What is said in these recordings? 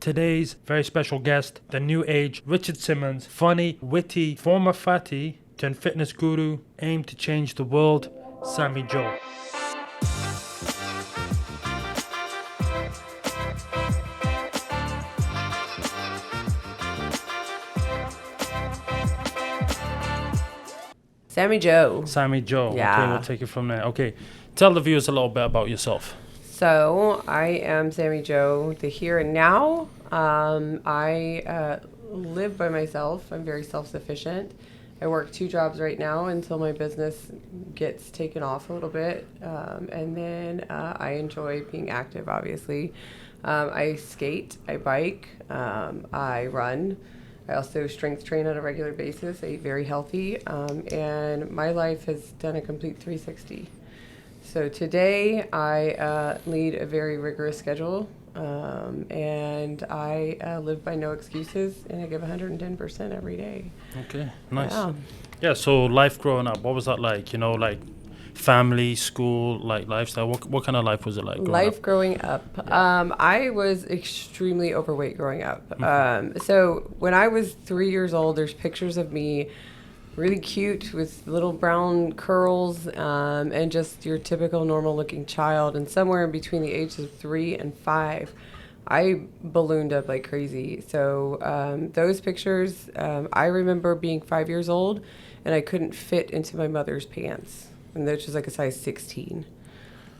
Today's very special guest, the new age Richard Simmons, funny, witty, former fatty, turned fitness guru, aimed to change the world, Sammy Jo. Sammy Jo. Sammy Jo. Yeah. Okay, we'll take it from there. Okay, tell the viewers a little bit about yourself. So I am Sammy Jo, the here and now. I live by myself. I'm very self-sufficient. I work 2 jobs right now until my business gets taken off a little bit. And then I enjoy being active, obviously. I skate, I bike, I run. I also strength train on a regular basis. I eat very healthy. And my life has done a complete 360. So today I lead a very rigorous schedule, and I live by no excuses, and I give 110% every day. Okay, nice. Yeah, so life growing up, what was that like? Like family, school, like lifestyle? What kind of life was it like growing up? Yeah. I was extremely overweight growing up. So when I was 3 years old, there's pictures of me really cute with little brown curls, and just your typical normal looking child. And somewhere in between the ages of 3 and 5, I ballooned up like crazy. So those pictures, I remember being 5 years old and I couldn't fit into my mother's pants. And which was like a size 16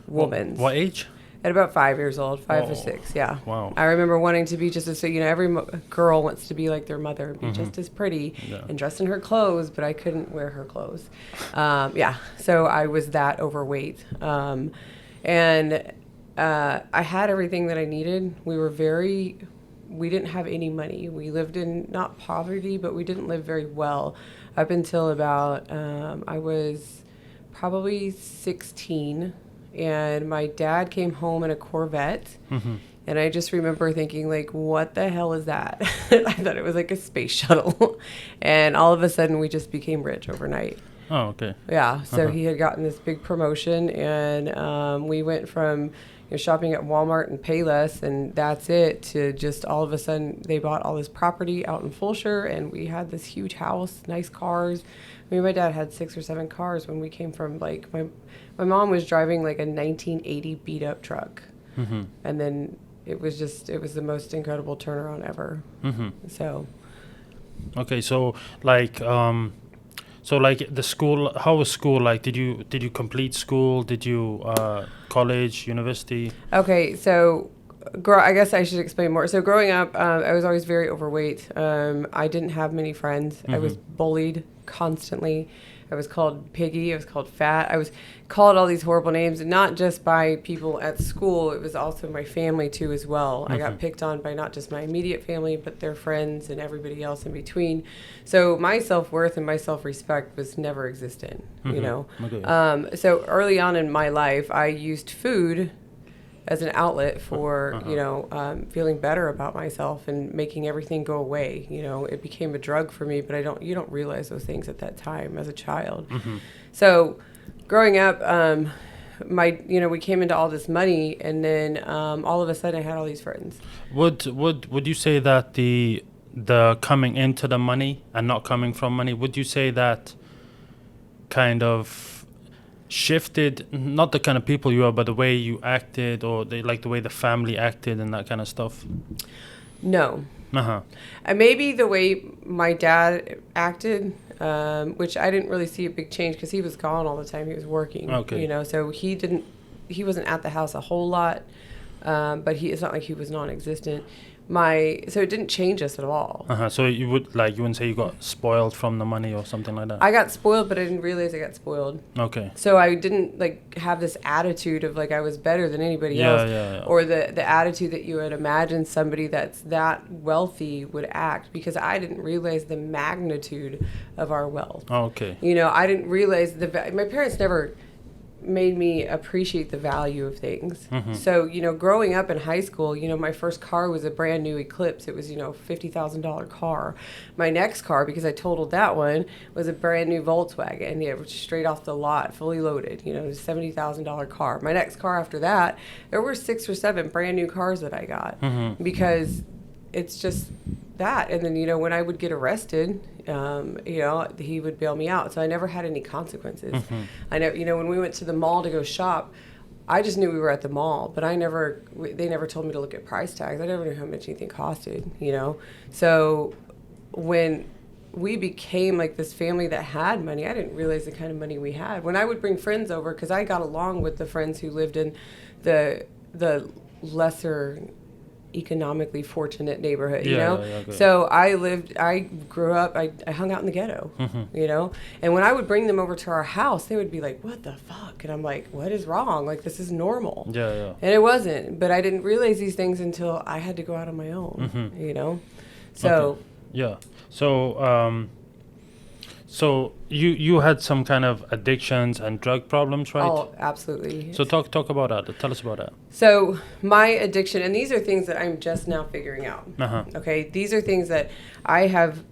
woman's. What age? At about 5 years old, 5 or 6, yeah. Wow. I remember wanting to be just as, every girl wants to be like their mother and be just as pretty and dressed in her clothes, but I couldn't wear her clothes. So I was that overweight. And I had everything that I needed. We didn't have any money. We lived in, not poverty, but we didn't live very well up until about, I was probably 16. And my dad came home in a Corvette, and I just remember thinking, like, what the hell is that? I thought it was like a space shuttle. And all of a sudden, we just became rich overnight. Oh, okay. Yeah, so he had gotten this big promotion, and we went from shopping at Walmart and Payless, and that's it, to just all of a sudden, they bought all this property out in Fulshire, and we had this huge house, nice cars. My dad had 6 or 7 cars when we came from, like, my mom was driving like a 1980 beat up truck. And then it was the most incredible turnaround ever. So. Okay, so like the school, how was school like? Did you complete school? Did you college, university? Okay, so I guess I should explain more. So growing up, I was always very overweight. I didn't have many friends. I was bullied constantly. I was called piggy. I was called fat. I was called all these horrible names, and not just by people at school. It was also my family, too, as well. I got picked on by not just my immediate family, but their friends and everybody else in between. So my self-worth and my self-respect was never existent, Okay. So early on in my life, I used food as an outlet for, feeling better about myself and making everything go away. It became a drug for me, but you don't realize those things at that time as a child. So growing up, we came into all this money, and then all of a sudden I had all these friends. Would you say that the coming into the money and not coming from money, would you say that kind of shifted, not the kind of people you are, but the way you acted, or the way the family acted and that kind of stuff? No. And maybe the way my dad acted, which I didn't really see a big change because he was gone all the time. He was working. Okay. So he wasn't at the house a whole lot, but it's not like he was non-existent. So it didn't change us at all. So you wouldn't say you got spoiled from the money or something like that? I got spoiled, but I didn't realize I got spoiled. Okay. So I didn't have this attitude of I was better than anybody else. Yeah. Or the attitude that you would imagine somebody that's that wealthy would act, because I didn't realize the magnitude of our wealth. Oh, okay. I didn't realize my parents never made me appreciate the value of things. So, growing up in high school, my first car was a brand new Eclipse. It was, $50,000 car. My next car, because I totaled that one, was a brand new Volkswagen. It was straight off the lot, fully loaded, it was a $70,000 car. My next car after that, there were 6 or 7 brand new cars that I got because it's just that. And then, you know, when I would get arrested, you know, he would bail me out. So I never had any consequences. I know, you know, when we went to the mall to go shop, I just knew we were at the mall, but they never told me to look at price tags. I never knew how much anything costed, you know? So when we became like this family that had money, I didn't realize the kind of money we had. When I would bring friends over, because I got along with the friends who lived in the lesser economically fortunate neighborhood, you know? Okay. So I grew up, I hung out in the ghetto, you know? And when I would bring them over to our house, they would be like, what the fuck? And I'm like, what is wrong? Like, this is normal. Yeah. And it wasn't. But I didn't realize these things until I had to go out on my own, you know? So... Okay. Yeah. So you had some kind of addictions and drug problems, right? Oh, absolutely. So talk about that. Tell us about that. So my addiction, and these are things that I'm just now figuring out. Okay, these are things that I have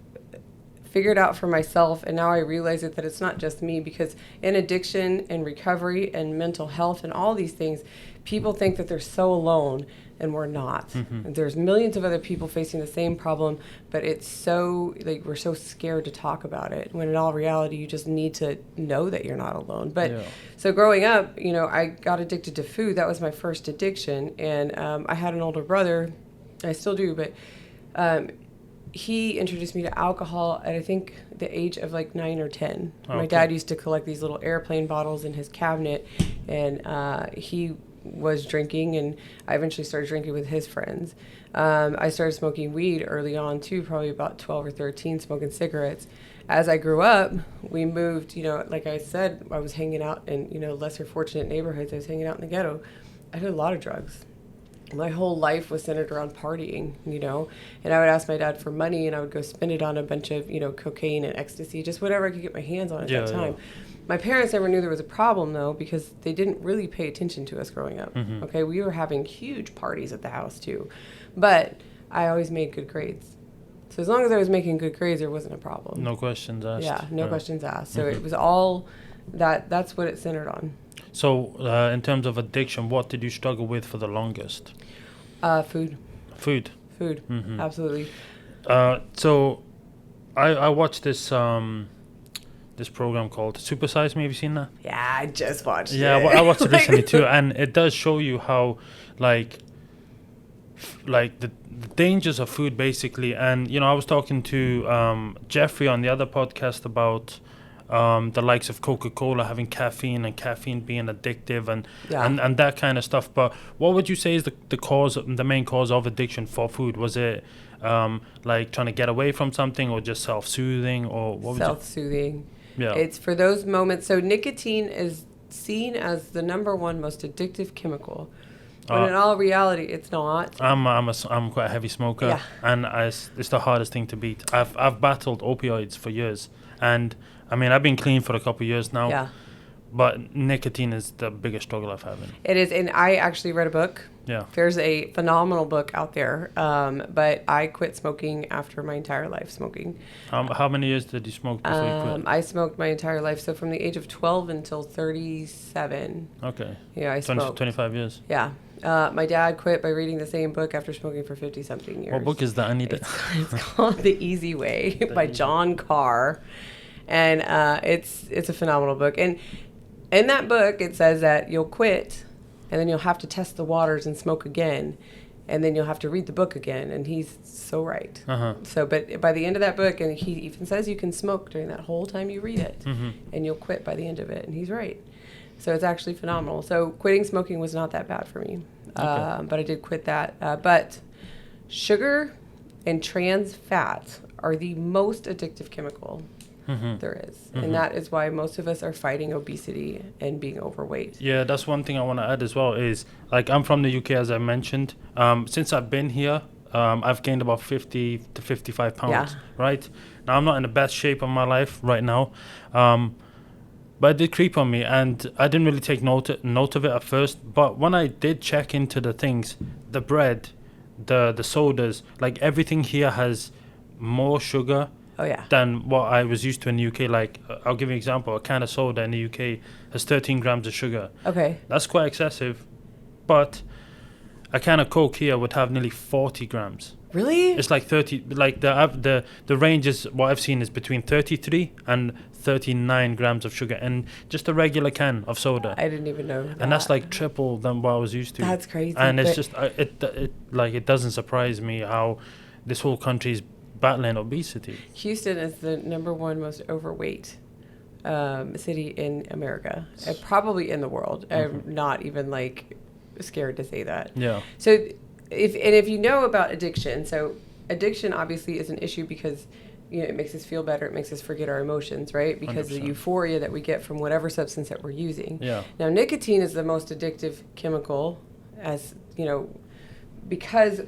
figured out for myself, and now I realize that it's not just me, because in addiction and recovery and mental health and all these things, people think that they're so alone, and we're not. And there's millions of other people facing the same problem, but it's so, like, we're so scared to talk about it, when in all reality, you just need to know that you're not alone. But so growing up, you know, I got addicted to food. That was my first addiction. And I had an older brother, I still do, but he introduced me to alcohol at, I think, the age of like 9 or 10. Okay. My dad used to collect these little airplane bottles in his cabinet, and he was drinking, and I eventually started drinking with his friends. I started smoking weed early on too, probably about 12 or 13, smoking cigarettes. As I grew up, we moved, you know, like I said, I was hanging out in, you know, lesser fortunate neighborhoods. I was hanging out in the ghetto. I did a lot of drugs. My whole life was centered around partying, you know, and I would ask my dad for money, and I would go spend it on a bunch of, you know, cocaine and ecstasy, just whatever I could get my hands on at that time. My parents never knew there was a problem, though, because they didn't really pay attention to us growing up. Okay, we were having huge parties at the house too, but I always made good grades. So as long as I was making good grades, there wasn't a problem. No questions asked. Yeah, no questions asked. So it was all that's what it centered on. So in terms of addiction, what did you struggle with for the longest? Food. Food. Absolutely. So I watched this this program called Super Size Me. Have you seen that? Yeah, I just watched it. Yeah, I watched it recently too, and it does show you how, like the dangers of food, basically. And you know, I was talking to Jeffrey on the other podcast about the likes of Coca-Cola having caffeine, and caffeine being addictive, and that kind of stuff. But what would you say is the main cause of addiction for food? Was it like trying to get away from something, or just self-soothing, or what? Self-soothing. Yeah. It's for those moments. So nicotine is seen as the number one most addictive chemical, when in all reality, it's not. I'm quite a heavy smoker, and it's the hardest thing to beat. I've battled opioids for years, and I mean, I've been clean for a couple of years now. Yeah. But nicotine is the biggest struggle I've had. It is, and I actually read a book. Yeah. There's a phenomenal book out there, but I quit smoking after my entire life smoking. How many years did you smoke before you quit? I smoked my entire life, so from the age of 12 until 37. Okay. Yeah, I smoked. 25 years. Yeah. My dad quit by reading the same book after smoking for 50-something years. What book is that? I need it. It's called The Easy Way by John Carr. And it's a phenomenal book. And in that book, it says that you'll quit, and then you'll have to test the waters and smoke again, and then you'll have to read the book again. And he's so right. So, but by the end of that book, and he even says you can smoke during that whole time you read it, and you'll quit by the end of it. And he's right. So it's actually phenomenal. So quitting smoking was not that bad for me, but I did quit that. But sugar and trans fat are the most addictive chemical there is. And that is why most of us are fighting obesity and being overweight. Yeah, that's one thing I want to add as well is, like, I'm from the UK, as I mentioned. Since I've been here, I've gained about 50 to 55 pounds, right? Now, I'm not in the best shape of my life right now, but it did creep on me, and I didn't really take note of it at first. But when I did check into the things, the bread, the sodas, like, everything here has more sugar than what I was used to in the UK. Like, I'll give you an example. A can of soda in the UK has 13 grams of sugar. Okay. That's quite excessive. But a can of Coke here would have nearly 40 grams. Really? It's like 30, like the range is, what I've seen is between 33 and 39 grams of sugar, and just a regular can of soda. I didn't even know that. And that's like triple than what I was used to. That's crazy. And it's just, it doesn't surprise me how this whole country is battling obesity. Houston is the number one most overweight city in America, probably in the world. I'm not even like scared to say that. Yeah. So if you know about addiction, so addiction obviously is an issue because it makes us feel better, it makes us forget our emotions, right? Because 100%. the euphoria that we get from whatever substance that we're using. Yeah. Now nicotine is the most addictive chemical, as because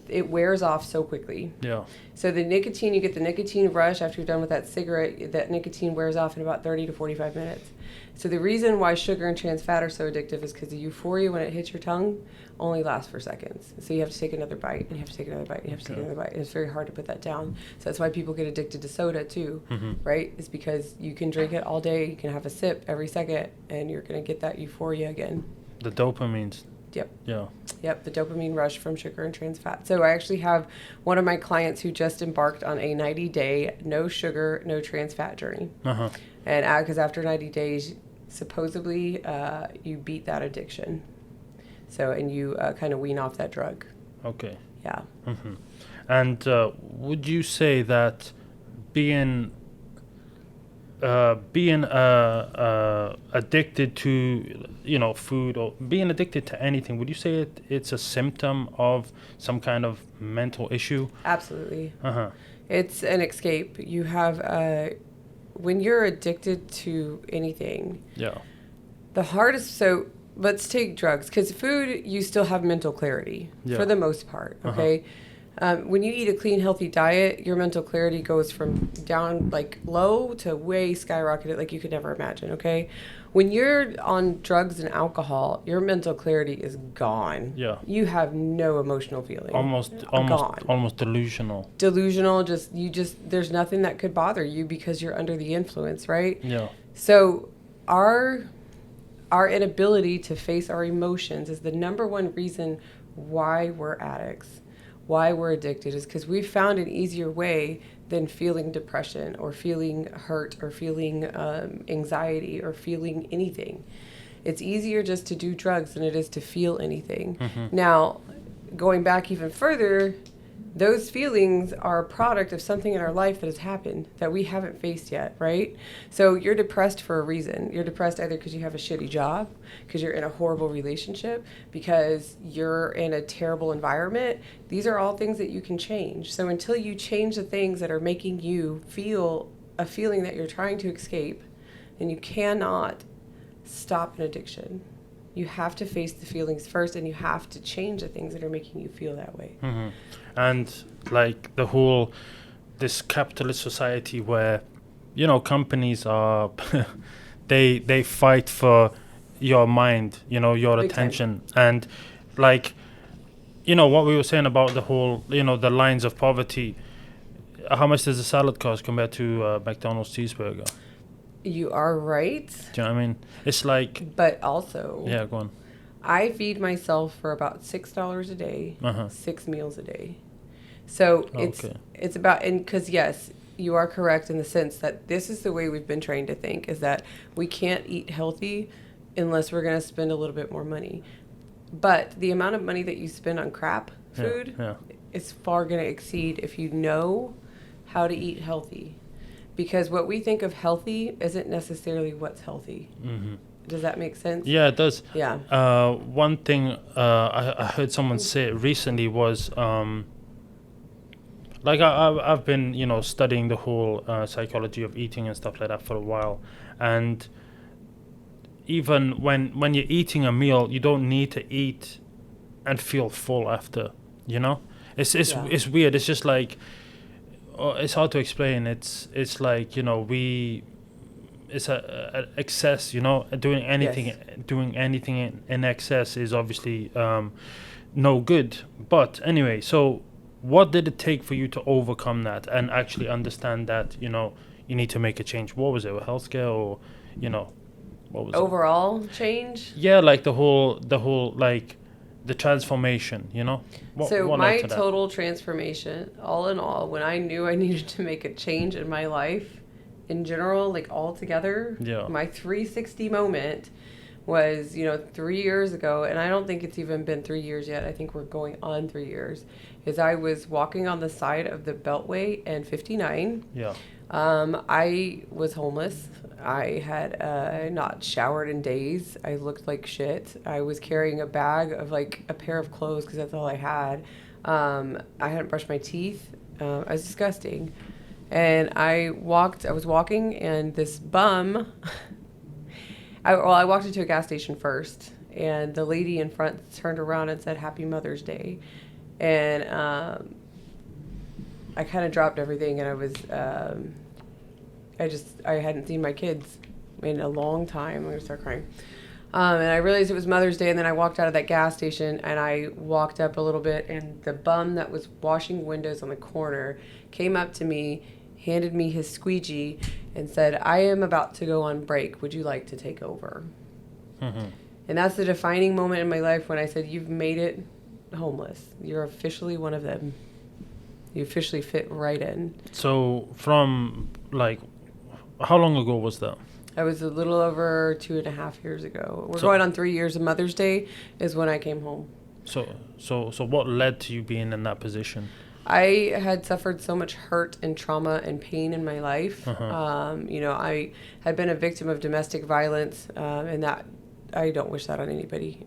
it wears off so quickly. Yeah. So the nicotine, you get the nicotine rush after you're done with that cigarette, that nicotine wears off in about 30 to 45 minutes. So the reason why sugar and trans fat are so addictive is because the euphoria when it hits your tongue only lasts for seconds. So you have to take another bite, and you have to take another bite, and you have to take another bite. And it's very hard to put that down. So that's why people get addicted to soda too, right? It's because you can drink it all day, you can have a sip every second, and you're going to get that euphoria again. The dopamines. Yep. Yeah. Yep, the dopamine rush from sugar and trans fat. So I actually have one of my clients who just embarked on a 90-day no sugar, no trans fat journey. Uh-huh. And because after 90 days, supposedly you beat that addiction. So, and you kind of wean off that drug. Okay. Yeah. Mm-hmm. And would you say that being addicted to food, or being addicted to anything, would you say it's a symptom of some kind of mental issue? Absolutely. Uh-huh. It's an escape. You have when you're addicted to anything, Yeah. the hardest, so let's take drugs, because food, you still have mental clarity for the most part, okay? When you eat a clean, healthy diet, your mental clarity goes from down like low to way skyrocketed like you could never imagine, okay? When you're on drugs and alcohol, your mental clarity is gone. Yeah. You have no emotional feeling. Almost delusional. Delusional, there's nothing that could bother you because you're under the influence, right? Yeah. So our inability to face our emotions is the number one reason why we're addicts, why we're addicted, is because we found an easier way than feeling depression or feeling hurt or feeling anxiety or feeling anything. It's easier just to do drugs than it is to feel anything. Now, going back even further, those feelings are a product of something in our life that has happened that we haven't faced yet, right? So you're depressed for a reason. You're depressed either because you have a shitty job, because you're in a horrible relationship, because you're in a terrible environment. These are all things that you can change. So until you change the things that are making you feel a feeling that you're trying to escape, then you cannot stop an addiction. You have to face the feelings first, and you have to change the things that are making you feel that way. And like this capitalist society where, companies are, they fight for your mind, your Big attention. And like, what we were saying about the whole, the lines of poverty, how much does a salad cost compared to McDonald's cheeseburger? You are right. Do you know what I mean? It's like... But also... Yeah, go on. I feed myself for about $6 a day, 6 meals a day. So it's about... And because, yes, you are correct in the sense that this is the way we've been trained to think, is that we can't eat healthy unless we're going to spend a little bit more money. But the amount of money that you spend on crap food is far going to exceed if you know how to eat healthy. Because what we think of healthy isn't necessarily what's healthy. Does that make sense? Yeah, it does. Yeah. One thing I heard someone say recently was, I've been, studying the whole psychology of eating and stuff like that for a while. And even when you're eating a meal, you don't need to eat and feel full after, It's weird. It's just like... it's hard to explain. It's like it's a excess. Doing anything in excess is obviously no good. But anyway, so what did it take for you to overcome that and actually understand that you need to make a change? What was it? A healthcare or what was overall change? Yeah, like the whole like the transformation, you know? What So led my to that? total transformation, all in all, when I knew I needed to make a change in my life in general, like all together, Yeah. my 360 moment was, 3 years ago, and I don't think it's even been 3 years yet. I think we're going on 3 years. Is I was walking on the side of the Beltway and 59. Yeah. I was homeless. I had not showered in days. I looked like shit. I was carrying a bag of like a pair of clothes because that's all I had. I hadn't brushed my teeth. I was disgusting. And I was walking, and this bum, I walked into a gas station first, and the lady in front turned around and said, "Happy Mother's Day." And I kind of dropped everything, and I was, I hadn't seen my kids in a long time. I'm going to start crying. And I realized it was Mother's Day, and then I walked out of that gas station, and I walked up a little bit, and the bum that was washing windows on the corner came up to me, handed me his squeegee, and said, "I am about to go on break. Would you like to take over?" Mm-hmm. And that's the defining moment in my life when I said, "You've made it homeless. You're officially one of them. You officially fit right in." So from like, how long ago was that? I was a little over 2.5 years ago. We're So- going on 3 years. And Mother's Day is when I came home. So what led to you being in that position? I had suffered so much hurt and trauma and pain in my life. Uh-huh. I had been a victim of domestic violence, and that I don't wish that on anybody.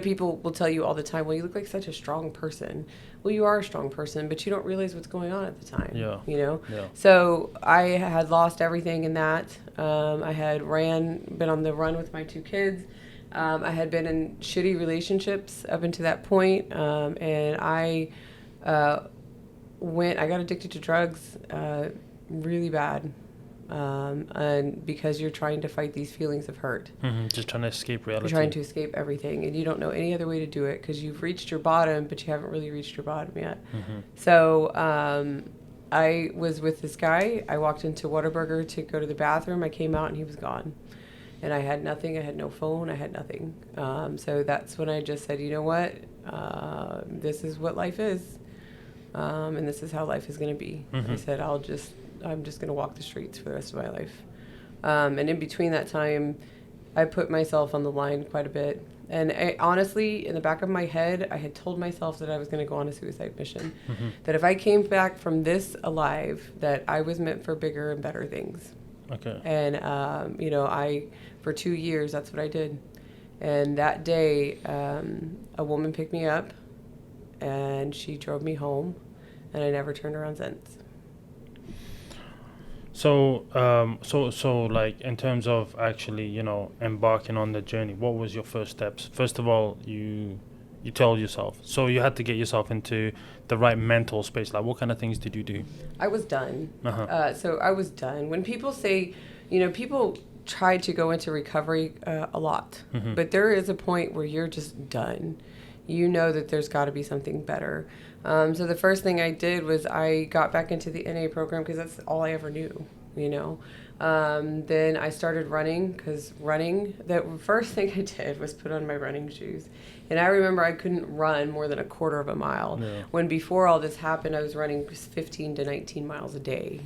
People will tell you all the time, "Well, you look like such a strong person." Well, you are a strong person, but you don't realize what's going on at the time. Yeah. Yeah. So I had lost everything in that. I had been on the run with my 2 kids. I had been in shitty relationships up until that point, and I got addicted to drugs really bad. And because you're trying to fight these feelings of hurt. Mm-hmm. Just trying to escape reality. You're trying to escape everything, and you don't know any other way to do it because you've reached your bottom, but you haven't really reached your bottom yet. Mm-hmm. So I was with this guy. I walked into Whataburger to go to the bathroom. I came out, and he was gone. And I had nothing. I had no phone. I had nothing. So that's when I just said, "You know what? This is what life is. And this is how life is going to be." Mm-hmm. I said, I'm just going to walk the streets for the rest of my life. And in between that time, I put myself on the line quite a bit. And honestly, in the back of my head, I had told myself that I was going to go on a suicide mission. Mm-hmm. That if I came back from this alive, that I was meant for bigger and better things. Okay. And, for 2 years, that's what I did. And that day, a woman picked me up, and she drove me home, and I never turned around since. So, like in terms of actually, embarking on the journey, what was your first steps? First of all, you told yourself. So you had to get yourself into the right mental space. Like, what kind of things did you do? I was done. Uh-huh. So I was done. When people say, people try to go into recovery a lot, Mm-hmm. but there is a point where you're just done. You know that there's got to be something better. So the first thing I did was I got back into the NA program because that's all I ever knew, Then I started running because the first thing I did was put on my running shoes. And I remember I couldn't run more than a quarter of a mile. Yeah. When before all this happened, I was running 15 to 19 miles a day,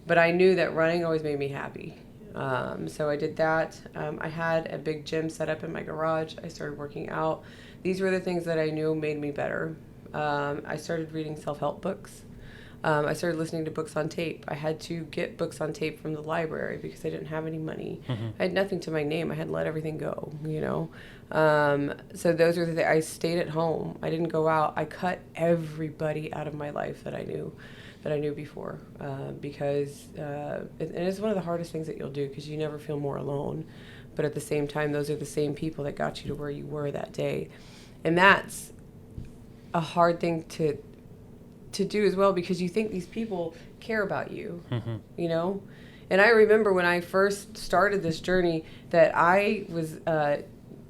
But I knew that running always made me happy. So I did that. I had a big gym set up in my garage. I started working out. These were the things that I knew made me better. I started reading self-help books. I started listening to books on tape. I had to get books on tape from the library because I didn't have any money. Mm-hmm. I had nothing to my name. I had to let everything go, So those are the things. I stayed at home. I didn't go out. I cut everybody out of my life that I knew before, because and it's one of the hardest things that you'll do because you never feel more alone. But at the same time, those are the same people that got you to where you were that day. And that's a hard thing to do as well because you think these people care about you, Mm-hmm. And I remember when I first started this journey that I was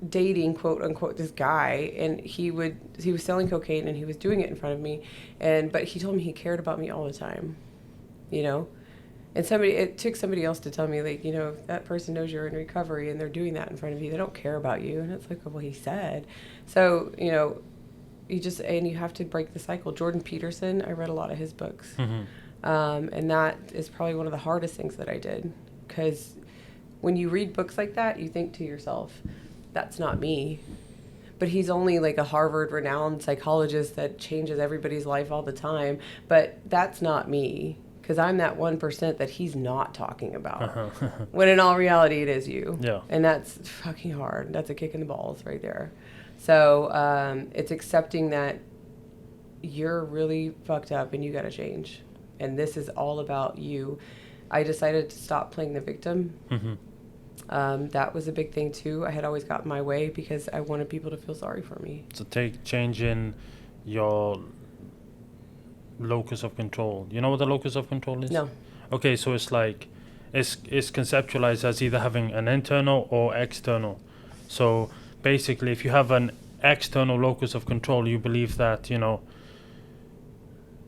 dating, quote unquote, this guy, and he was selling cocaine and he was doing it in front of me, but he told me he cared about me all the time, And it took somebody else to tell me, like, you know, if that person knows you're in recovery and they're doing that in front of you, they don't care about you. And it's like, well, he said. So, you know, you have to break the cycle. Jordan Peterson, I read a lot of his books. And that is probably one of the hardest things that I did. Because when you read books like that, you think to yourself, that's not me. But he's only like a Harvard renowned psychologist that changes everybody's life all the time. But that's not me. Because I'm that 1% that he's not talking about. When in all reality, it is you. Yeah. And that's fucking hard. That's a kick in the balls right there. So it's accepting that you're really fucked up and you got to change. And this is all about you. I decided to stop playing the victim. That was a big thing too. I had always gotten my way because I wanted people to feel sorry for me. So change in your locus of control. You know what the locus of control is? No. Okay, so it's like it's conceptualized as either having an internal or external. So basically, if you have an external locus of control, you believe that, you know,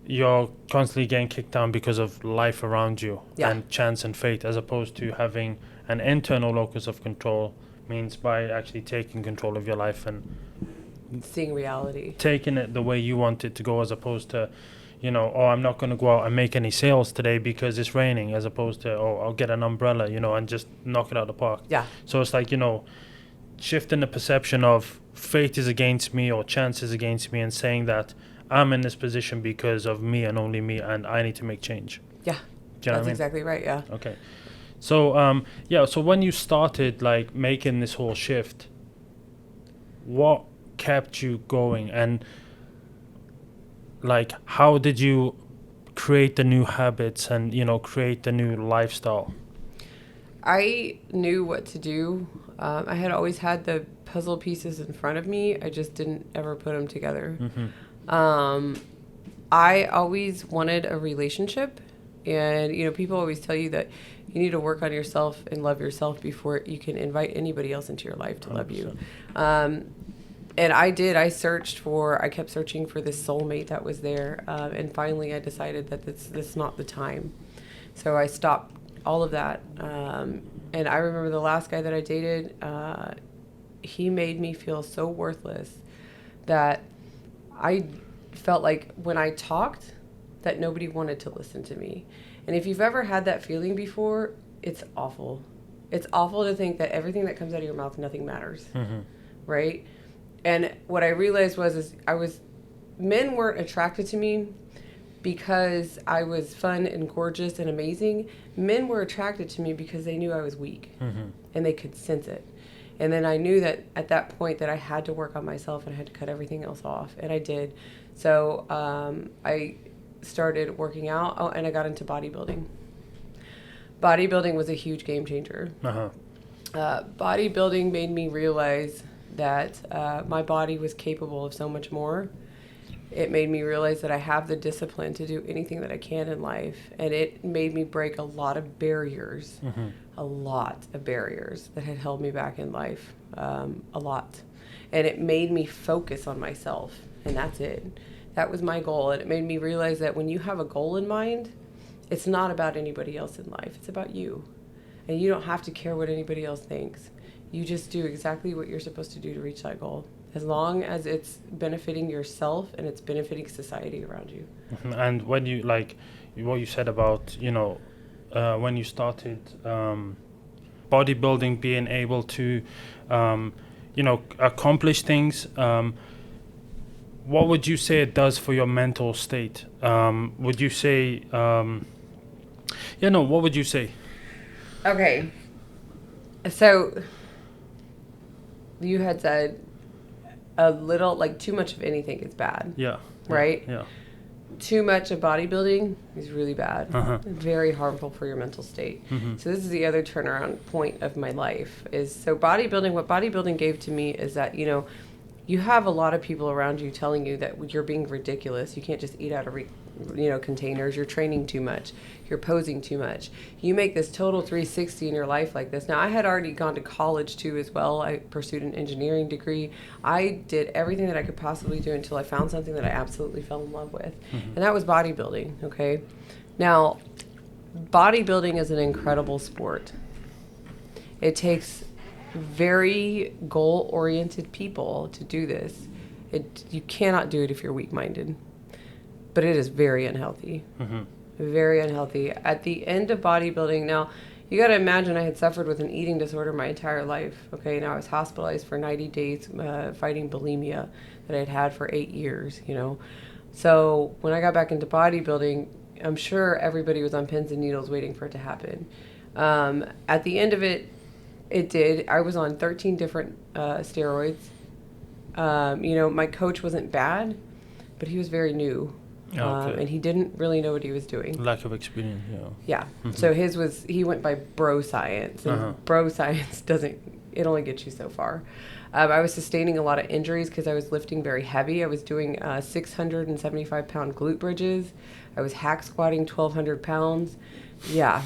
you're constantly getting kicked down because of life around you and chance and fate, as opposed to having an internal locus of control means by actually taking control of your life and seeing reality, taking it the way you want it to go, as opposed to, you know, oh, I'm not going to go out and make any sales today because it's raining, as opposed to, oh, I'll get an umbrella, you know, and just knock it out of the park. Yeah. So it's like, you know, shifting the perception of fate is against me or chance is against me, and saying that I'm in this position because of me and only me, and I need to make change. Yeah. Do you know That's what I mean? exactly right, yeah. Okay. So, so when you started, like, making this whole shift, what kept you going? And like, how did you create the new habits and, you know, create the new lifestyle? I knew what to do. I had always had the puzzle pieces in front of me. I just didn't ever put them together. I always wanted a relationship. And, you know, people always tell you that you need to work on yourself and love yourself before you can invite anybody else into your life to 100%. Love you. And I did. I kept searching for this soulmate that was there. And finally I decided that this is not the time. So I stopped all of that. And I remember the last guy that I dated, he made me feel so worthless that I felt like when I talked, that nobody wanted to listen to me. And if you've ever had that feeling before, it's awful. It's awful to think that everything that comes out of your mouth, nothing matters. Right? And what I realized was men weren't attracted to me because I was fun and gorgeous and amazing. Men were attracted to me because they knew I was weak, and they could sense it. And then I knew that at that point that I had to work on myself and I had to cut everything else off, and I did. So I started working out, and I got into bodybuilding. Bodybuilding was a huge game changer. Bodybuilding made me realize that my body was capable of so much more. It made me realize that I have the discipline to do anything that I can in life. And it made me break a lot of barriers, a lot of barriers that had held me back in life, a lot. And it made me focus on myself, and that's it. That was my goal. And it made me realize that when you have a goal in mind, it's not about anybody else in life. It's about you. And you don't have to care what anybody else thinks. You just do exactly what you're supposed to do to reach that goal, as long as it's benefiting yourself and it's benefiting society around you. And when you, like, what you said about, you know, when you started bodybuilding, being able to, you know, accomplish things, what would you say it does for your mental state? Would you say, what would you say? Okay. So you had said a little, like, too much of anything is bad. Yeah. Right? Yeah. Too much of bodybuilding is really bad. Very harmful for your mental state. So this is the other turnaround point of my life. What bodybuilding gave to me is that, you know, you have a lot of people around you telling you that you're being ridiculous. You can't just eat out of containers. You're training too much. You're posing too much. You make this total 360 in your life like this. Now, I had already gone to college too as well. I pursued an engineering degree. I did everything that I could possibly do until I found something that I absolutely fell in love with. And that was bodybuilding, okay? Now, bodybuilding is an incredible sport. It takes very goal-oriented people to do this. You cannot do it if you're weak-minded, but it is very unhealthy. Very unhealthy. At the end of bodybuilding, now you got to imagine I had suffered with an eating disorder my entire life. Okay, now I was hospitalized for 90 days fighting bulimia that I'd had for 8 years, you know. So when I got back into bodybuilding, I'm sure everybody was on pins and needles waiting for it to happen. At the end of it, it did. I was on 13 different steroids. You know, my coach wasn't bad, but he was very new. Okay. And he didn't really know what he was doing. Lack of experience, yeah. So he went by bro science. And bro science it only gets you so far. I was sustaining a lot of injuries because I was lifting very heavy. I was doing 675-pound glute bridges. I was hack squatting 1,200 pounds. Yeah.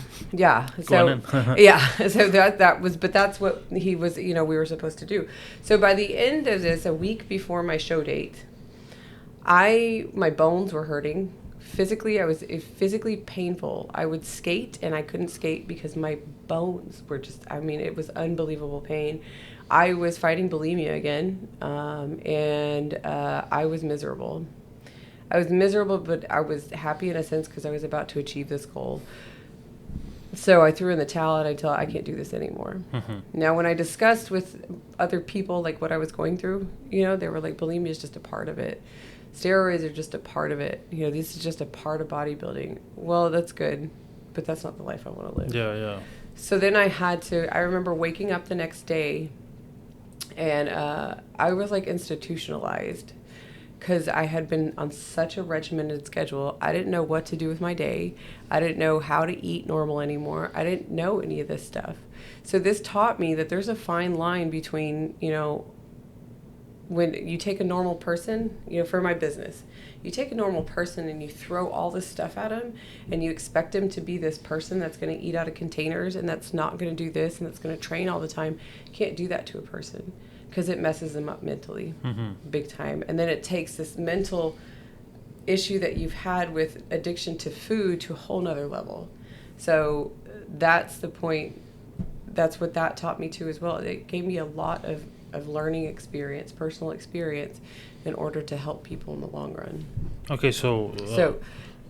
So yeah. So but that's what he was. You know, we were supposed to do. So by the end of this, a week before my show date, my bones were hurting. Physically, it was physically painful. I would skate and I couldn't skate because my bones were it was unbelievable pain. I was fighting bulimia again, and I was miserable. But I was happy in a sense because I was about to achieve this goal. So I threw in the towel and I can't do this anymore. Now, when I discussed with other people like what I was going through, you know, they were like, bulimia is just a part of it. Steroids are just a part of it. You know, this is just a part of bodybuilding. Well, that's good, but that's not the life I want to live. Yeah. So then I remember waking up the next day and I was like institutionalized because I had been on such a regimented schedule. I didn't know what to do with my day. I didn't know how to eat normal anymore. I didn't know any of this stuff. So this taught me that there's a fine line between, you know, when you take a normal person, you know, for my business, you take a normal person and you throw all this stuff at them and you expect him to be this person that's going to eat out of containers and that's not going to do this and that's going to train all the time. You can't do that to a person because it messes them up mentally, big time. And then it takes this mental issue that you've had with addiction to food to a whole nother level. So that's the point. That's what that taught me too as well. It gave me a lot of learning experience, personal experience, in order to help people in the long run. Okay, so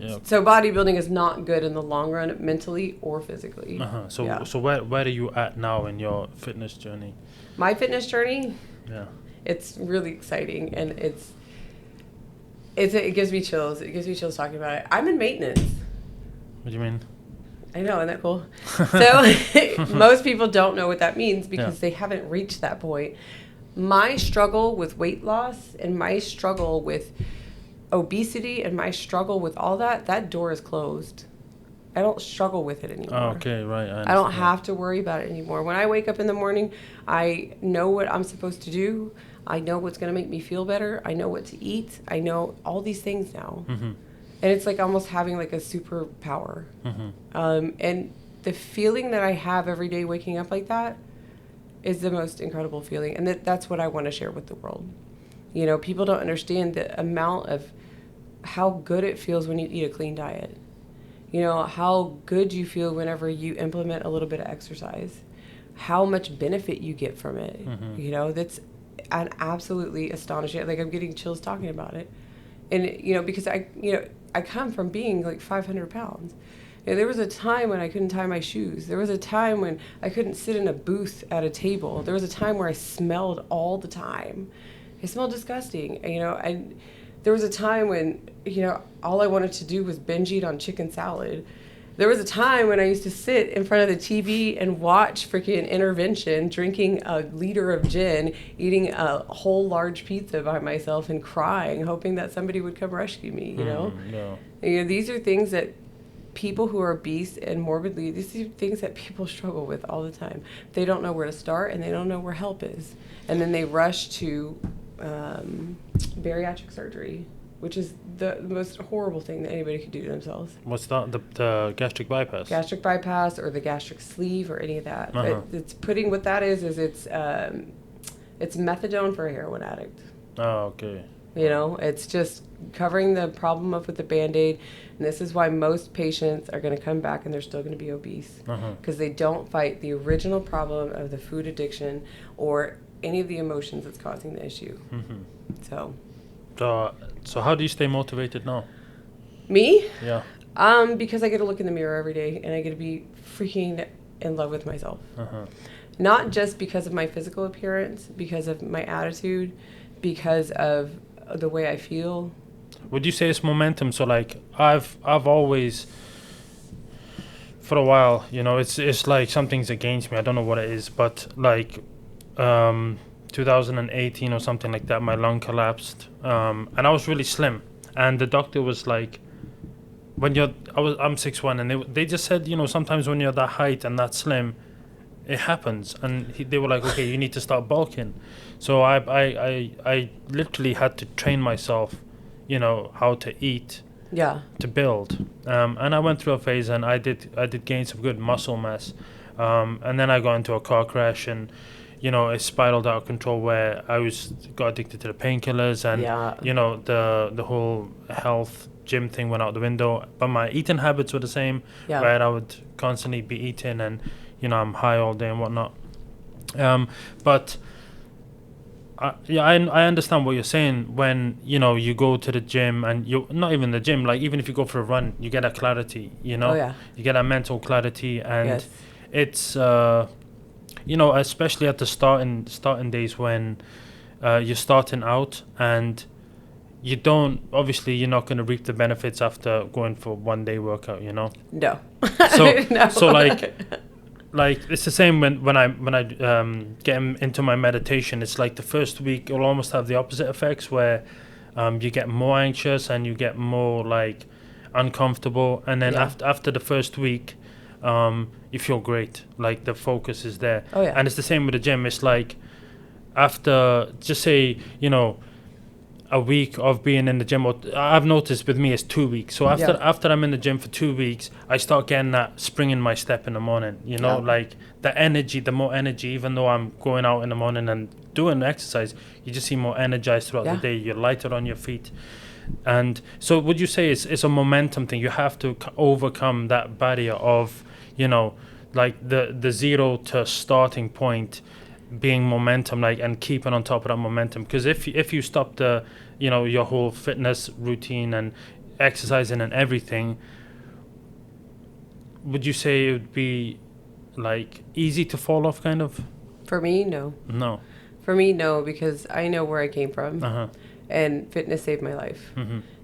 bodybuilding is not good in the long run, mentally or physically. So where are you at now in your fitness journey? My fitness journey? Yeah. It's really exciting, and it gives me chills. It gives me chills talking about it. I'm in maintenance. What do you mean? I know, isn't that cool? So most people don't know what that means because they haven't reached that point. My struggle with weight loss and my struggle with obesity and my struggle with all that door is closed. I don't struggle with it anymore. Oh, okay, right. I don't have to worry about it anymore. When I wake up in the morning, I know what I'm supposed to do. I know what's going to make me feel better. I know what to eat. I know all these things now. And it's like almost having like a superpower. And the feeling that I have every day waking up like that is the most incredible feeling. And that's what I want to share with the world. You know, people don't understand the amount of how good it feels when you eat a clean diet. You know, how good you feel whenever you implement a little bit of exercise. How much benefit you get from it. You know, that's an absolutely astonishing. Like, I'm getting chills talking about it. And, you know, because I come from being like 500 pounds. You know, there was a time when I couldn't tie my shoes. There was a time when I couldn't sit in a booth at a table. There was a time where I smelled all the time. I smelled disgusting, you know, and there was a time when, you know, all I wanted to do was binge eat on chicken salad. There was a time when I used to sit in front of the TV and watch freaking Intervention, drinking a liter of gin, eating a whole large pizza by myself and crying, hoping that somebody would come rescue me, you know? You know, these are things that people who are obese and morbidly, these are things that people struggle with all the time. They don't know where to start and they don't know where help is. And then they rush to bariatric surgery, which is the most horrible thing that anybody could do to themselves. What's that? The gastric bypass? Gastric bypass or the gastric sleeve or any of that. It's putting, what that is it's methadone for a heroin addict. Oh, okay. You know, it's just covering the problem up with the Band-Aid. And this is why most patients are going to come back and they're still going to be obese. Because they don't fight the original problem of the food addiction or any of the emotions that's causing the issue. So how do you stay motivated now? Me? Yeah. Because I get to look in the mirror every day and I get to be freaking in love with myself. Not just because of my physical appearance, because of my attitude, because of the way I feel. Would you say it's momentum? So like I've always, for a while, you know, it's like something's against me. I don't know what it is, but like 2018 or something like that, my lung collapsed, and I was really slim, and the doctor was like, I'm 6'1", and they just said, you know, sometimes when you're that height and that slim, it happens, and they were like, okay, you need to start bulking. So I literally had to train myself, you know, how to eat, to build, and I went through a phase, and I did gain some good muscle mass, and then I got into a car crash, and you know, it spiraled out of control where got addicted to the painkillers, and you know, the whole health gym thing went out the window, but my eating habits were the same, where I would constantly be eating, and you know, I'm high all day and whatnot, but I understand what you're saying. When you know, you go to the gym, and you not even the gym, like even if you go for a run, you get a clarity, you know, you get a mental clarity, and it's you know, especially at the starting days when you're starting out, and you're not going to reap the benefits after going for 1 day workout, you know. No. So like it's the same when I get into my meditation. It's like the first week will almost have the opposite effects, where you get more anxious and you get more like uncomfortable, and then after the first week, you feel great. Like the focus is there. And it's the same with the gym. It's like after, just say, you know, a week of being in the gym, or I've noticed with me it's 2 weeks. So after I'm in the gym for 2 weeks, I start getting that spring in my step in the morning, you know, like the more energy, even though I'm going out in the morning and doing exercise, you just seem more energized throughout the day. You're lighter on your feet. And so would you say it's a momentum thing? You have to overcome that barrier of, you know, like the zero to starting point being momentum, like, and keeping on top of that momentum. Because if you stop the, you know, your whole fitness routine and exercising and everything, would you say it would be like easy to fall off, kind of? For me, no. For me, no, because I know where I came from, and fitness saved my life.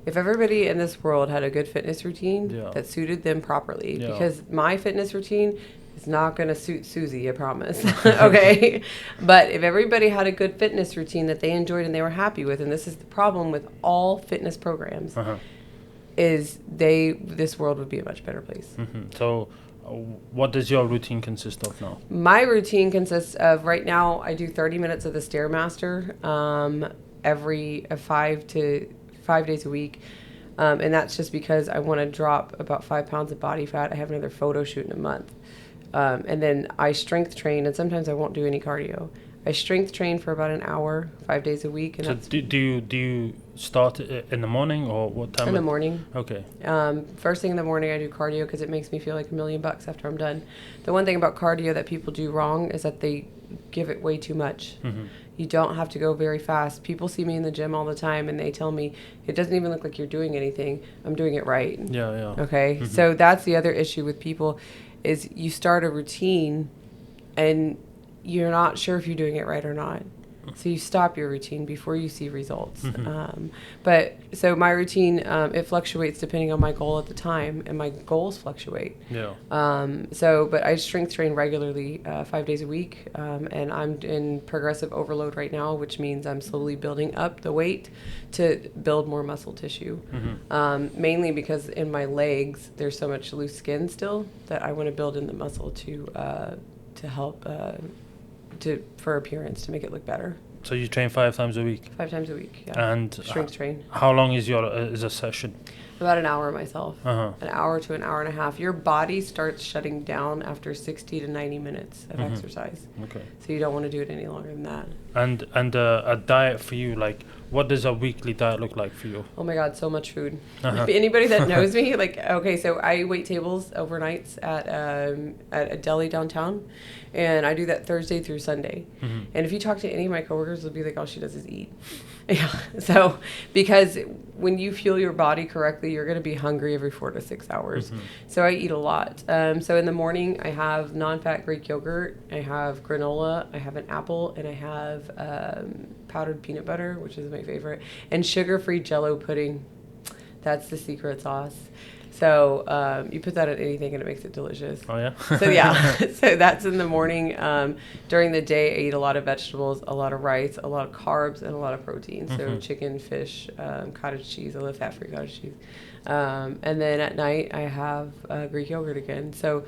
If everybody in this world had a good fitness routine that suited them properly, because my fitness routine is not going to suit Susie, I promise. Okay? But if everybody had a good fitness routine that they enjoyed and they were happy with, and this is the problem with all fitness programs, is this world would be a much better place. So what does your routine consist of now? My routine consists of, right now, I do 30 minutes of the Stairmaster every 5 days a week. And that's just because I want to drop about 5 pounds of body fat. I have another photo shoot in a month. And then I strength train, and sometimes I won't do any cardio. I strength train for about an hour, 5 days a week. And so do you start in the morning, or what time? In the morning. Okay. First thing in the morning, I do cardio because it makes me feel like $1 million after I'm done. The one thing about cardio that people do wrong is that they give it way too much. You don't have to go very fast. People see me in the gym all the time, and they tell me, it doesn't even look like you're doing anything. I'm doing it right. Okay? So that's the other issue with people, is you start a routine, and you're not sure if you're doing it right or not. So you stop your routine before you see results. But so my routine, it fluctuates depending on my goal at the time, and my goals fluctuate. But I strength train regularly 5 days a week, and I'm in progressive overload right now, which means I'm slowly building up the weight to build more muscle tissue. Mainly because in my legs there's so much loose skin still that I want to build in the muscle to help for appearance, to make it look better. So you train 5 times a week? 5 times a week, yeah. And strength train. How long is a session? About an hour myself. An hour to an hour and a half. Your body starts shutting down after 60 to 90 minutes of exercise. Okay. So you don't want to do it any longer than that. And a diet for you, like, What does a weekly diet look like for you? Oh my God, so much food. If anybody that knows me, like, okay, so I wait tables overnights at a deli downtown, and I do that Thursday through Sunday. And if you talk to any of my coworkers, they'll be like, all she does is eat. Yeah. So, because when you fuel your body correctly, you're going to be hungry every 4 to 6 hours. So I eat a lot. So in the morning, I have non-fat Greek yogurt, I have granola, I have an apple, and I have powdered peanut butter, which is my favorite, and sugar-free Jell-O pudding. That's the secret sauce. So you put that in anything and it makes it delicious. Oh, yeah? So, yeah. So that's in the morning. During the day, I eat a lot of vegetables, a lot of rice, a lot of carbs, and a lot of protein. So chicken, fish, cottage cheese. I love fat-free cottage cheese. And then at night, I have Greek yogurt again. So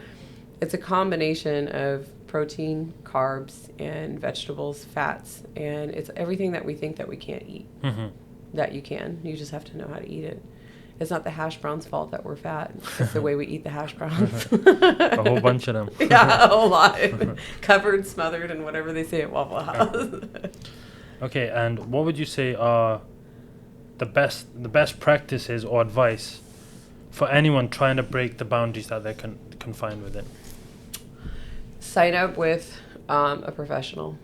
it's a combination of protein, carbs, and vegetables, fats. And it's everything that we think that we can't eat that you can. You just have to know how to eat it. It's not the hash browns' fault that we're fat. It's the way we eat the hash browns. A whole bunch of them. Yeah, a whole lot. Covered, smothered, and whatever they say at Waffle House. Okay, and what would you say are the best practices or advice for anyone trying to break the boundaries that they're confined within? Sign up with a professional.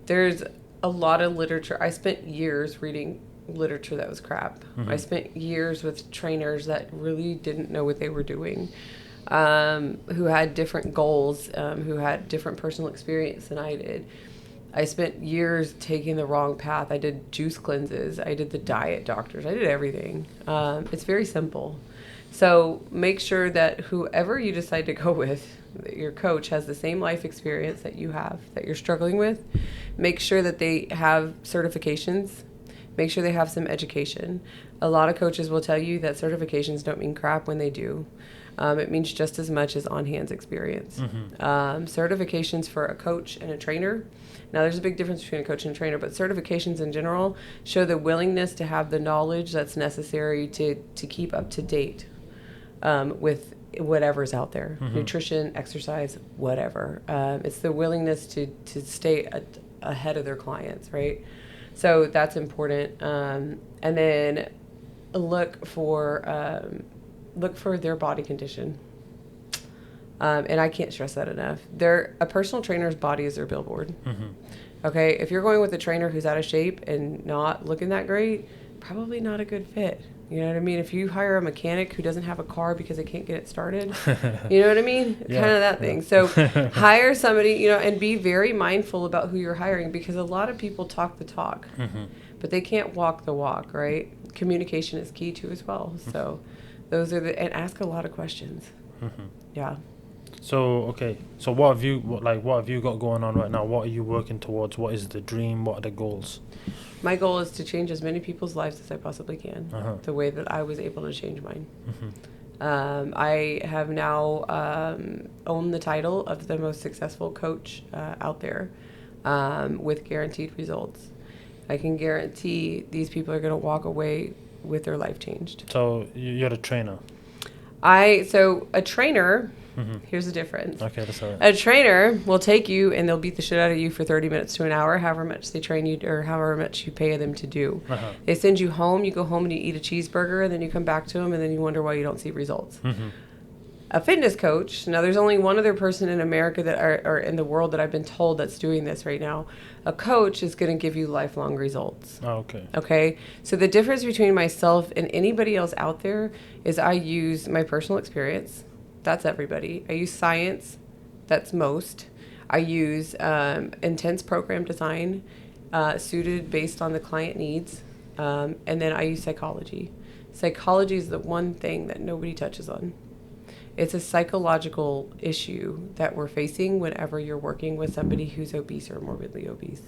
There's a lot of literature. I spent years reading literature that was crap. I spent years with trainers that really didn't know what they were doing, who had different goals, who had different personal experience than I did. I spent years taking the wrong path. I did juice cleanses. I did the diet doctors. I did everything. It's very simple. So make sure that whoever you decide to go with, that your coach has the same life experience that you have, that you're struggling with. Make sure that they have certifications. Make sure they have some education. A lot of coaches will tell you that certifications don't mean crap when they do. It means just as much as on-hands experience. Certifications for a coach and a trainer. Now, there's a big difference between a coach and a trainer, but certifications in general show the willingness to have the knowledge that's necessary to keep up to date with whatever's out there. Nutrition, exercise, whatever. It's the willingness to stay ahead of their clients, right? So that's important. And then look for their body condition. And I can't stress that enough. A personal trainer's body is their billboard. Okay, if you're going with a trainer who's out of shape and not looking that great, probably not a good fit. You know what I mean? If you hire a mechanic who doesn't have a car because they can't get it started, you know what I mean? Yeah, kind of that thing. So hire somebody, and be very mindful about who you're hiring, because a lot of people talk the talk, but they can't walk the walk, right? Communication is key too as well. So those are and ask a lot of questions. Yeah. So, okay. So what have you got going on right now? What are you working towards? What is the dream? What are the goals? My goal is to change as many people's lives as I possibly can, the way that I was able to change mine. I have now owned the title of the most successful coach out there with guaranteed results. I can guarantee these people are going to walk away with their life changed. So you're a trainer? So a trainer... Here's the difference. Okay, that's all right. A trainer will take you and they'll beat the shit out of you for 30 minutes to an hour, however much they train you or however much you pay them to do. They send you home, you go home and you eat a cheeseburger, and then you come back to them and then you wonder why you don't see results. A fitness coach, now there's only one other person in America or in the world that I've been told that's doing this right now. A coach is going to give you lifelong results. Oh, okay. Okay? So the difference between myself and anybody else out there is I use my personal experience. That's everybody. I use science. That's most. I use intense program design suited based on the client needs. And then I use psychology. Psychology is the one thing that nobody touches on. It's a psychological issue that we're facing whenever you're working with somebody who's obese or morbidly obese.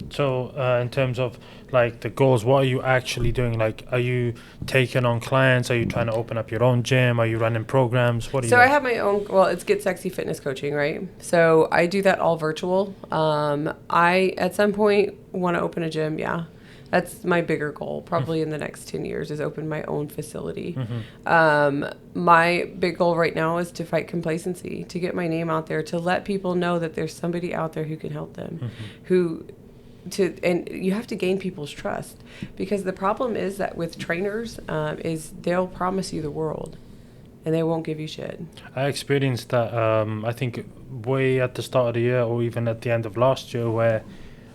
So in terms of like the goals, what are you actually doing? Like, are you taking on clients? Are you trying to open up your own gym? Are you running programs? What are you doing? I have my own, it's Get Sexy Fitness Coaching, right? So I do that all virtual. I, at some point, want to open a gym, yeah. That's my bigger goal, probably in the next 10 years, is open my own facility. My big goal right now is to fight complacency, to get my name out there, to let people know that there's somebody out there who can help them, who and you have to gain people's trust, because the problem is that with trainers is they'll promise you the world and they won't give you shit. I experienced that, I think, way at the start of the year or even at the end of last year, where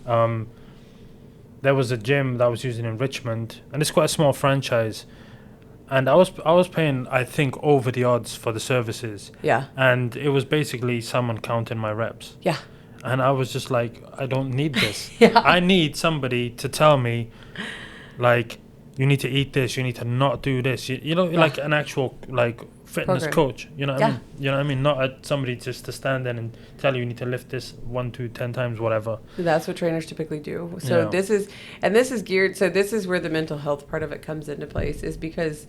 there was a gym that I was using in Richmond, and it's quite a small franchise, and I was paying, I think, over the odds for the services. Yeah. And it was basically someone counting my reps. Yeah. And I was just like, I don't need this. Yeah. I need somebody to tell me, like, you need to eat this, you need to not do this. You know, like an actual, like, fitness Program. coach. You know what I Yeah. mean? You know what I mean? Not somebody just to stand there and tell you need to lift this 1, 2, 10 times, whatever. That's what trainers typically do. So Yeah. this is geared. So this is where the mental health part of it comes into place, is because,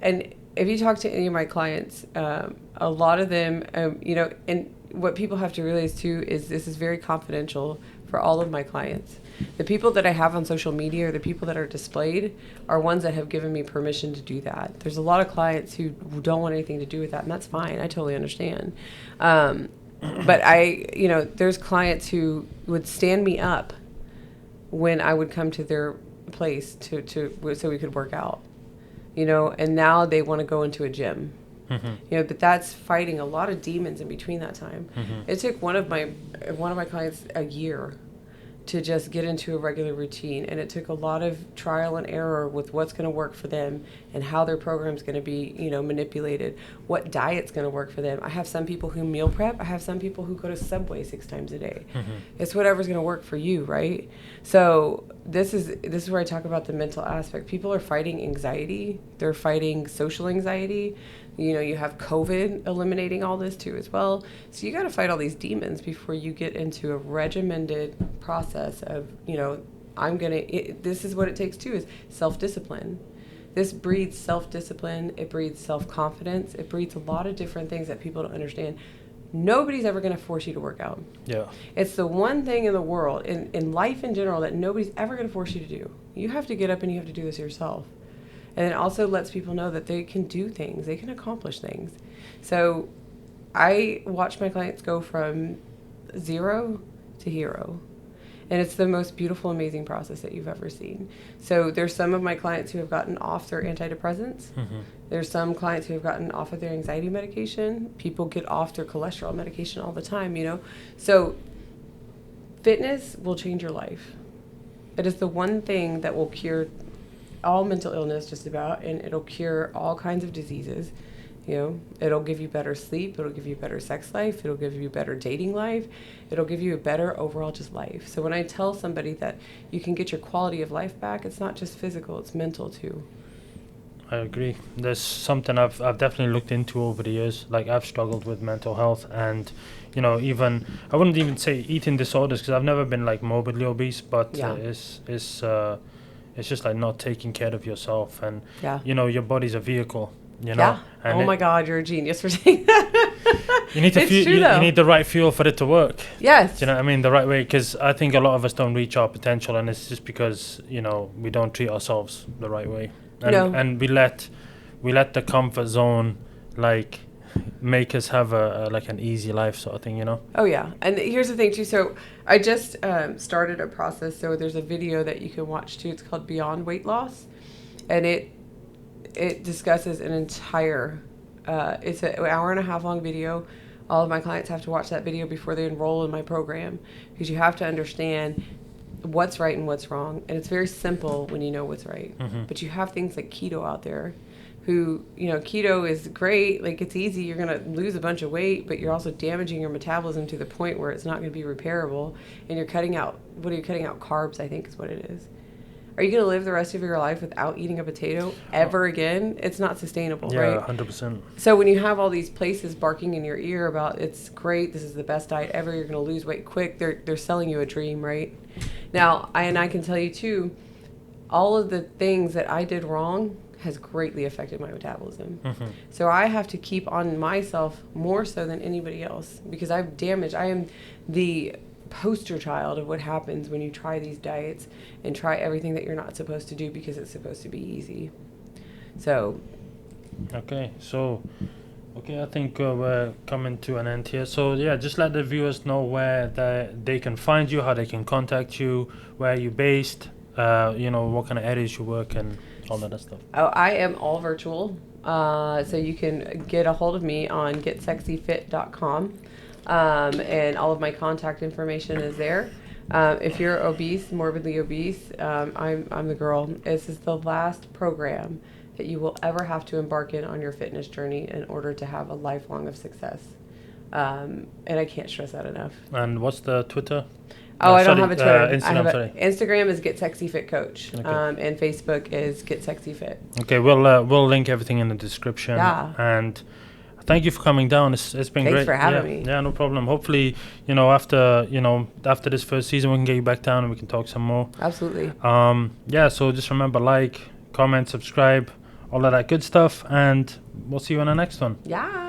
and if you talk to any of my clients, a lot of them, you know, and what people have to realize too is this is very confidential for all of my clients. The people that I have on social media, or the people that are displayed, are ones that have given me permission to do that. There's a lot of clients who don't want anything to do with that, and that's fine. I totally understand. But there's clients who would stand me up when I would come to their place so we could work out, you know, and now they want to go into a gym. Mm-hmm. You know, but that's fighting a lot of demons in between that time. Mm-hmm. It took one of my clients a year to just get into a regular routine, and it took a lot of trial and error with what's going to work for them and how their program's going to be, you know, manipulated, what diet's going to work for them. I have some people who meal prep. I have some people who go to Subway 6 times a day. Mm-hmm. It's whatever's going to work for you, right? So this is where I talk about the mental aspect. People are fighting anxiety. They're fighting social anxiety. You know, you have COVID eliminating all this too as well. So you got to fight all these demons before you get into a regimented process of, you know, this is what it takes too, is self-discipline. This breeds self-discipline. It breeds self-confidence. It breeds a lot of different things that people don't understand. Nobody's ever going to force you to work out. Yeah. It's the one thing in the world, in life in general, that nobody's ever going to force you to do. You have to get up and you have to do this yourself. And it also lets people know that they can do things. They can accomplish things. So I watch my clients go from 0 to hero. And it's the most beautiful, amazing process that you've ever seen. So there's some of my clients who have gotten off their antidepressants. Mm-hmm. There's some clients who have gotten off of their anxiety medication. People get off their cholesterol medication all the time, you know. So fitness will change your life. It is the one thing that will cure all mental illness just about, and it'll cure all kinds of diseases. You know, it'll give you better sleep, it'll give you better sex life, it'll give you better dating life, it'll give you a better overall just life. So when I tell somebody that you can get your quality of life back, it's not just physical, it's mental too. I agree. There's something I've definitely looked into over the years. Like, I've struggled with mental health, and you know, even I wouldn't even say eating disorders, because I've never been like morbidly obese, but Yeah. It's just like not taking care of yourself, and Yeah. you know, your body's a vehicle. You know. Yeah. And Oh my God, you're a genius for saying that. You need to It's true, you though. need the right fuel for it to work. Yes. Do you know what I mean? The right way, because I think a lot of us don't reach our potential, and it's just because, you know, we don't treat ourselves the right way, and No. and we let the comfort zone like make us have a like an easy life sort of thing, you know. Oh yeah, and here's the thing too. So I just started a process. So there's a video that you can watch too. It's called Beyond Weight Loss, and it discusses an entire. It's an hour and a half long video. All of my clients have to watch that video before they enroll in my program, because you have to understand what's right and what's wrong. And it's very simple when you know what's right. Mm-hmm. But you have things like keto out there, who, you know, keto is great. Like, it's easy. You're going to lose a bunch of weight, but you're also damaging your metabolism to the point where it's not going to be repairable. And you're cutting out, carbs, I think is what it is. Are you going to live the rest of your life without eating a potato ever again? It's not sustainable, Yeah, right? 100%. So when you have all these places barking in your ear about it's great, this is the best diet ever, you're going to lose weight quick, they're selling you a dream, right? Now, I can tell you too, all of the things that I did wrong has greatly affected my metabolism. Mm-hmm. So I have to keep on myself more so than anybody else, because I am the poster child of what happens when you try these diets and try everything that you're not supposed to do because it's supposed to be easy. So Okay, so Okay, I think we're coming to an end here. So yeah, just let the viewers know where they can find you, how they can contact you, where you're based, what kind of areas you work and all that stuff. Oh, I am all virtual. So you can get a hold of me on getsexyfit.com. And all of my contact information is there. If you're obese, morbidly obese, I'm the girl. This is the last program that you will ever have to embark on your fitness journey in order to have a lifelong of success. And I can't stress that enough. And what's the Twitter? Oh, I don't have a Twitter. Instagram, Instagram is Get Sexy Fit Coach, Okay. and Facebook is Get Sexy Fit. Okay, we'll link everything in the description. Yeah. And thank you for coming down. It's been great. Thanks for having me. Yeah, no problem. Hopefully, after this first season, we can get you back down and we can talk some more. Absolutely. So just remember, like, comment, subscribe, all of that good stuff, and we'll see you on the next one. Yeah.